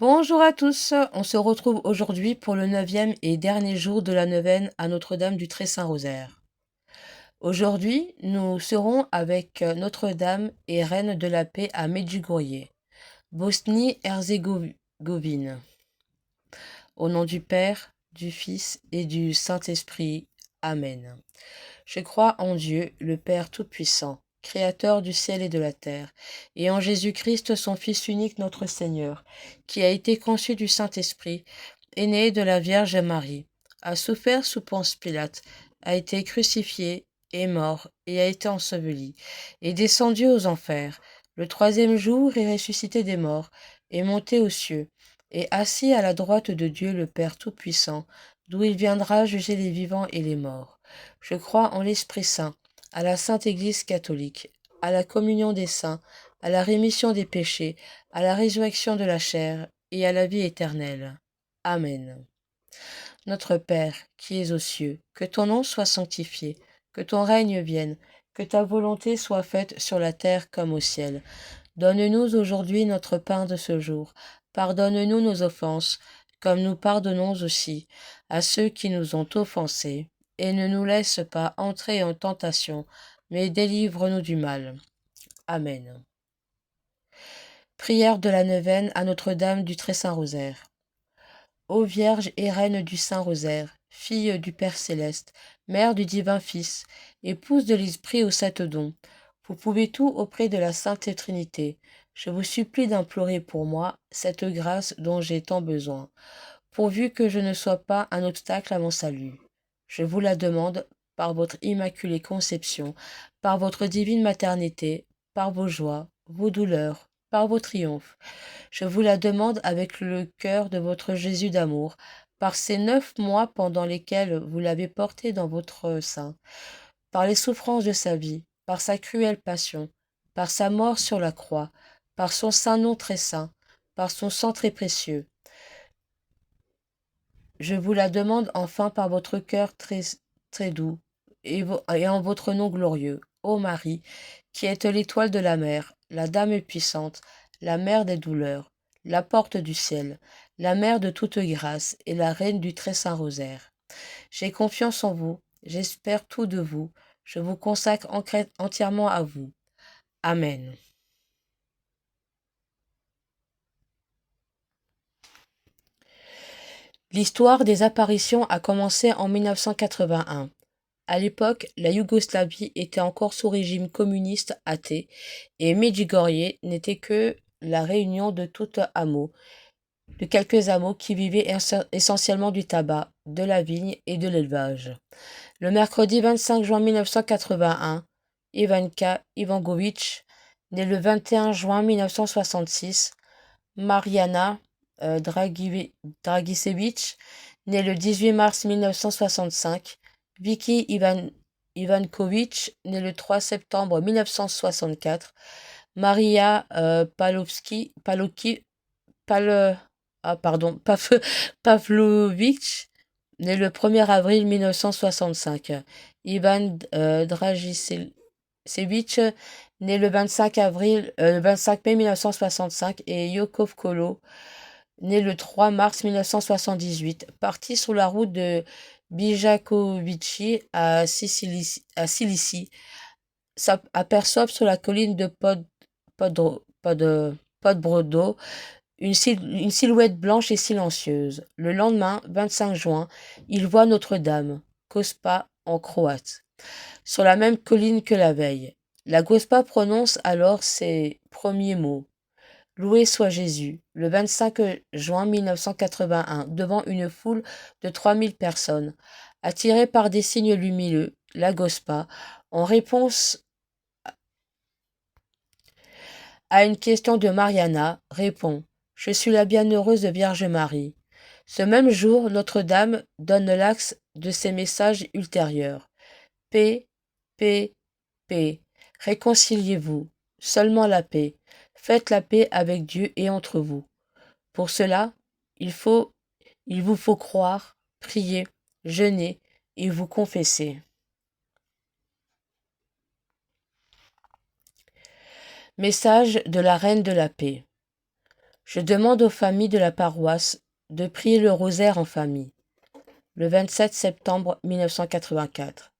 Bonjour à tous, on se retrouve aujourd'hui pour le 9e et dernier jour de la neuvaine à Notre-Dame du Très-Saint-Rosaire. Aujourd'hui, nous serons avec Notre-Dame et Reine de la Paix à Medjugorje, Bosnie-Herzégovine. Au nom du Père, du Fils et du Saint-Esprit. Amen. Je crois en Dieu, le Père Tout-Puissant, Créateur du ciel et de la terre, et en Jésus-Christ, son Fils unique, notre Seigneur, qui a été conçu du Saint-Esprit, est né de la Vierge Marie, a souffert sous Ponce Pilate, a été crucifié, est mort, et a été enseveli, est descendu aux enfers. Le troisième jour est ressuscité des morts, est monté aux cieux, et assis à la droite de Dieu le Père Tout-Puissant, d'où il viendra juger les vivants et les morts. Je crois en l'Esprit Saint, à la Sainte Église catholique, à la communion des saints, à la rémission des péchés, à la résurrection de la chair et à la vie éternelle. Amen. Notre Père, qui es aux cieux, que ton nom soit sanctifié, que ton règne vienne, que ta volonté soit faite sur la terre comme au ciel. Donne-nous aujourd'hui notre pain de ce jour. Pardonne-nous nos offenses, comme nous pardonnons aussi à ceux qui nous ont offensés. Et ne nous laisse pas entrer en tentation, mais délivre-nous du mal. Amen. Prière de la neuvaine à Notre-Dame du Très-Saint-Rosaire. Ô Vierge et Reine du Saint-Rosaire, fille du Père céleste, mère du divin Fils, épouse de l'Esprit aux sept dons, vous pouvez tout auprès de la Sainte Trinité. Je vous supplie d'implorer pour moi cette grâce dont j'ai tant besoin, pourvu que je ne sois pas un obstacle à mon salut. Je vous la demande par votre immaculée conception, par votre divine maternité, par vos joies, vos douleurs, par vos triomphes. Je vous la demande avec le cœur de votre Jésus d'amour, par ces 9 mois pendant lesquels vous l'avez porté dans votre sein, par les souffrances de sa vie, par sa cruelle passion, par sa mort sur la croix, par son saint nom très saint, par son sang très précieux. Je vous la demande enfin par votre cœur très, très doux et en votre nom glorieux, ô Marie, qui êtes l'étoile de la mer, la dame puissante, la mère des douleurs, la porte du ciel, la mère de toute grâce et la reine du très saint rosaire. J'ai confiance en vous, j'espère tout de vous, je vous consacre entièrement à vous. Amen. L'histoire des apparitions a commencé en 1981. À l'époque, la Yougoslavie était encore sous régime communiste athée et Medjugorje n'était que la réunion de quelques hameaux qui vivaient essentiellement du tabac, de la vigne et de l'élevage. Le mercredi 25 juin 1981, Ivanka Ivangovic, née le 21 juin 1966, Mariana Dragicevic, née le 18 mars 1965, Vicky Ivankovic, née le 3 septembre 1964, Maria Pal- Pavlovic, née le 1er avril 1965, Ivan Dragicevic, né le 25 mai 1965, et Yokov Kolo, né le 3 mars 1978, parti sur la route de Bijakovici à Cilicie, aperçoivent sur la colline de Podbrodo une silhouette blanche et silencieuse. Le lendemain, 25 juin, ils voient Notre-Dame, Kospa en croate, sur la même colline que la veille. La Gospa prononce alors ses premiers mots. Loué soit Jésus, le 25 juin 1981, devant une foule de 3000 personnes. Attirée par des signes lumineux, la Gospa, en réponse à une question de Mariana, répond: Je suis la bienheureuse Vierge Marie. Ce même jour, Notre-Dame donne l'axe de ses messages ultérieurs. Paix, paix, paix. Réconciliez-vous. Seulement la paix. Faites la paix avec Dieu et entre vous. Pour cela, il vous faut croire, prier, jeûner et vous confesser. Message de la Reine de la Paix. Je demande aux familles de la paroisse de prier le rosaire en famille. Le 27 septembre 1984.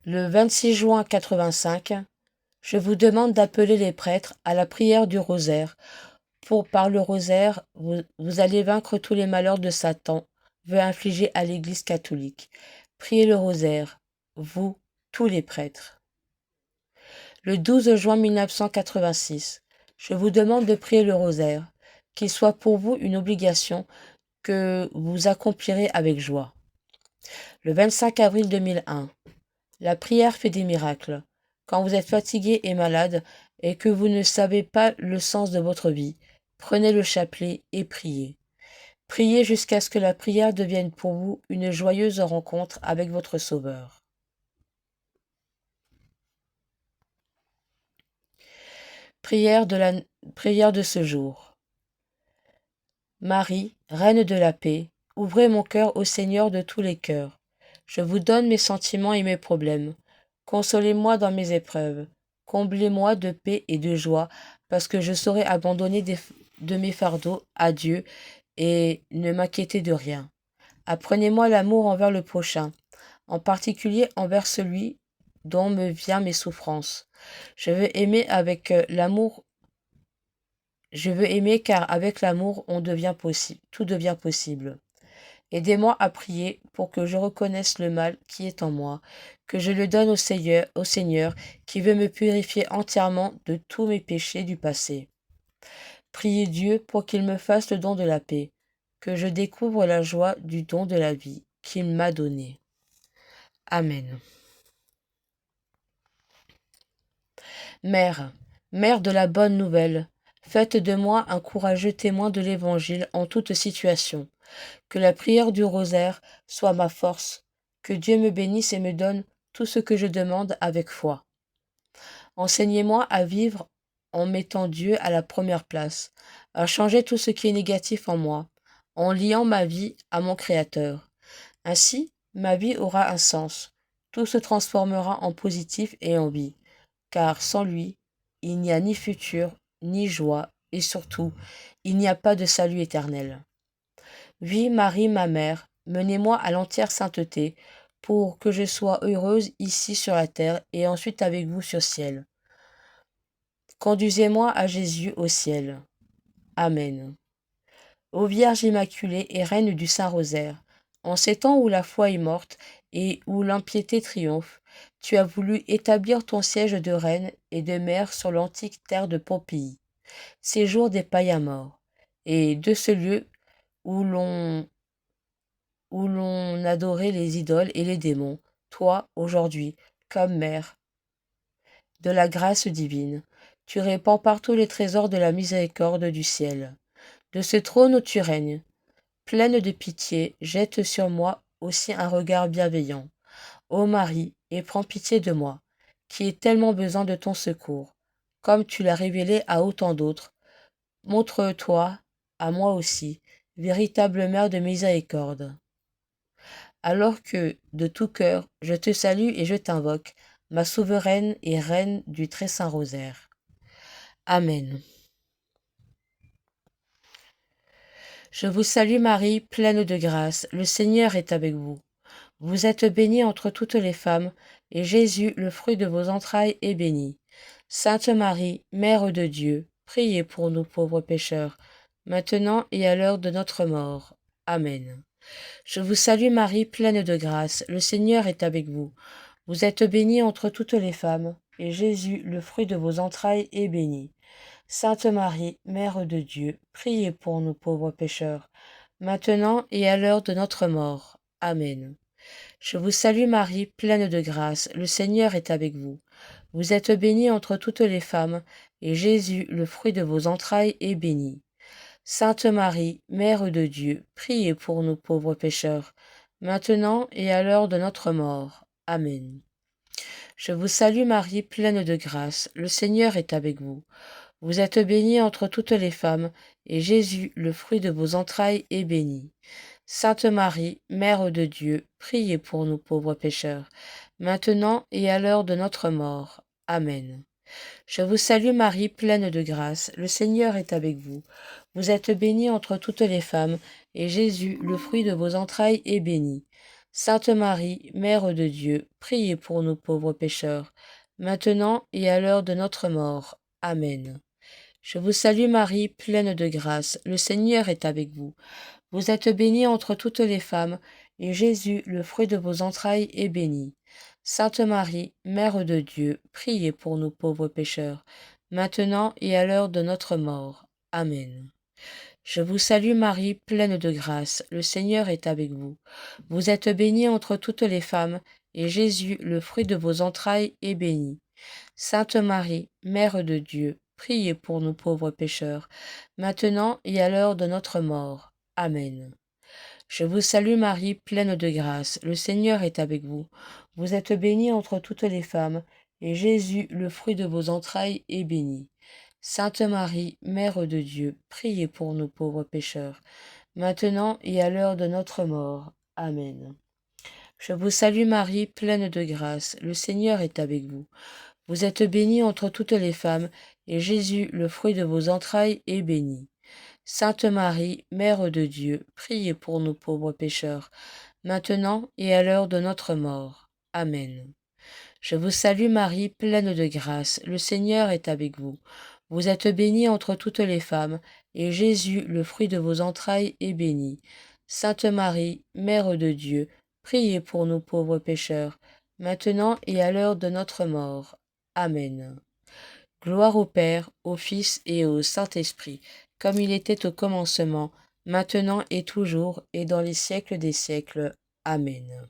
Le 26 juin 85, je vous demande d'appeler les prêtres à la prière du rosaire. Par le rosaire, vous allez vaincre tous les malheurs de Satan, veut infliger à l'Église catholique. Priez le rosaire, vous, tous les prêtres. Le 12 juin 1986, je vous demande de prier le rosaire, qu'il soit pour vous une obligation que vous accomplirez avec joie. Le 25 avril 2001, la prière fait des miracles. Quand vous êtes fatigué et malade et que vous ne savez pas le sens de votre vie, prenez le chapelet et priez. Priez jusqu'à ce que la prière devienne pour vous une joyeuse rencontre avec votre Sauveur. Prière de ce jour. Marie, Reine de la paix, ouvrez mon cœur au Seigneur de tous les cœurs. Je vous donne mes sentiments et mes problèmes. Consolez-moi dans mes épreuves. Comblez-moi de paix et de joie, parce que je saurai abandonner de mes fardeaux à Dieu et ne m'inquiéter de rien. Apprenez-moi l'amour envers le prochain, en particulier envers celui dont me viennent mes souffrances. Je veux aimer car avec l'amour tout devient possible. Aidez-moi à prier pour que je reconnaisse le mal qui est en moi, que je le donne au Seigneur qui veut me purifier entièrement de tous mes péchés du passé. Priez Dieu pour qu'il me fasse le don de la paix, que je découvre la joie du don de la vie qu'il m'a donné. Amen. Mère, Mère de la bonne nouvelle, faites de moi un courageux témoin de l'Évangile en toute situation. Que la prière du rosaire soit ma force, que Dieu me bénisse et me donne tout ce que je demande avec foi. Enseignez-moi à vivre en mettant Dieu à la première place, à changer tout ce qui est négatif en moi, en liant ma vie à mon Créateur. Ainsi, ma vie aura un sens, tout se transformera en positif et en vie, car sans lui, il n'y a ni futur, ni joie, et surtout, il n'y a pas de salut éternel. Oui, Marie, ma mère, menez-moi à l'entière sainteté, pour que je sois heureuse ici sur la terre et ensuite avec vous sur ciel. Conduisez-moi à Jésus au ciel. Amen. Ô Vierge Immaculée et Reine du Saint-Rosaire, en ces temps où la foi est morte et où l'impiété triomphe, tu as voulu établir ton siège de reine et de mère sur l'antique terre de Pompéi, séjour des païens morts, et de ce lieu où l'on adorait les idoles et les démons, toi, aujourd'hui, comme mère de la grâce divine, tu répands partout les trésors de la miséricorde du ciel. De ce trône où tu règnes, pleine de pitié, jette sur moi aussi un regard bienveillant. Ô Marie, et prends pitié de moi, qui ai tellement besoin de ton secours. Comme tu l'as révélé à autant d'autres, montre-toi à moi aussi, véritable mère de miséricorde. Alors que, de tout cœur, je te salue et je t'invoque, ma souveraine et reine du très saint rosaire. Amen. Je vous salue Marie, pleine de grâce, le Seigneur est avec vous. Vous êtes bénie entre toutes les femmes, et Jésus, le fruit de vos entrailles, est béni. Sainte Marie, Mère de Dieu, priez pour nous pauvres pécheurs, maintenant et à l'heure de notre mort. Amen. Je vous salue Marie, pleine de grâce, le Seigneur est avec vous. Vous êtes bénie entre toutes les femmes, et Jésus, le fruit de vos entrailles, est béni. Sainte Marie, Mère de Dieu, priez pour nous pauvres pécheurs, maintenant et à l'heure de notre mort. Amen. Je vous salue Marie, pleine de grâce, le Seigneur est avec vous. Vous êtes bénie entre toutes les femmes, et Jésus, le fruit de vos entrailles, est béni. Sainte Marie, Mère de Dieu, priez pour nous pauvres pécheurs, maintenant et à l'heure de notre mort. Amen. Je vous salue Marie, pleine de grâce, le Seigneur est avec vous. Vous êtes bénie entre toutes les femmes, et Jésus, le fruit de vos entrailles, est béni. Sainte Marie, Mère de Dieu, priez pour nous pauvres pécheurs, maintenant et à l'heure de notre mort. Amen. Je vous salue Marie, pleine de grâce, le Seigneur est avec vous. Vous êtes bénie entre toutes les femmes, et Jésus, le fruit de vos entrailles, est béni. Sainte Marie, Mère de Dieu, priez pour nous pauvres pécheurs, maintenant et à l'heure de notre mort. Amen. Je vous salue Marie, pleine de grâce, le Seigneur est avec vous. Vous êtes bénie entre toutes les femmes, et Jésus, le fruit de vos entrailles, est béni. Sainte Marie, Mère de Dieu, priez pour nous pauvres pécheurs, maintenant et à l'heure de notre mort. Amen. Je vous salue Marie, pleine de grâce, le Seigneur est avec vous. Vous êtes bénie entre toutes les femmes, et Jésus, le fruit de vos entrailles, est béni. Sainte Marie, Mère de Dieu, priez pour nous pauvres pécheurs, maintenant et à l'heure de notre mort. Amen. Je vous salue Marie, pleine de grâce, le Seigneur est avec vous. Vous êtes bénie entre toutes les femmes, et Jésus, le fruit de vos entrailles, est béni. Sainte Marie, Mère de Dieu, priez pour nous pauvres pécheurs, maintenant et à l'heure de notre mort. Amen. Je vous salue Marie, pleine de grâce, le Seigneur est avec vous. Vous êtes bénie entre toutes les femmes, et Jésus, le fruit de vos entrailles, est béni. Sainte Marie, Mère de Dieu, priez pour nous pauvres pécheurs, maintenant et à l'heure de notre mort. Amen. Je vous salue Marie, pleine de grâce, le Seigneur est avec vous. Vous êtes bénie entre toutes les femmes, et Jésus, le fruit de vos entrailles, est béni. Sainte Marie, Mère de Dieu, priez pour nous pauvres pécheurs, maintenant et à l'heure de notre mort. Amen. Gloire au Père, au Fils et au Saint-Esprit, comme il était au commencement, maintenant et toujours, et dans les siècles des siècles. Amen.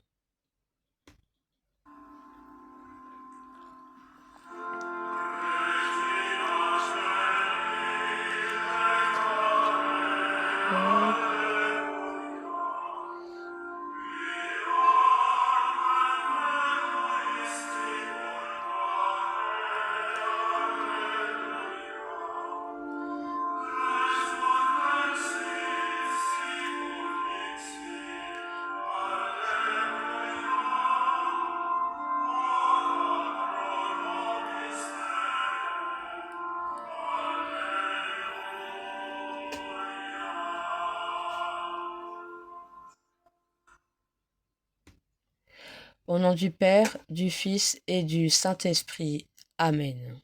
Au nom du Père, du Fils et du Saint-Esprit. Amen.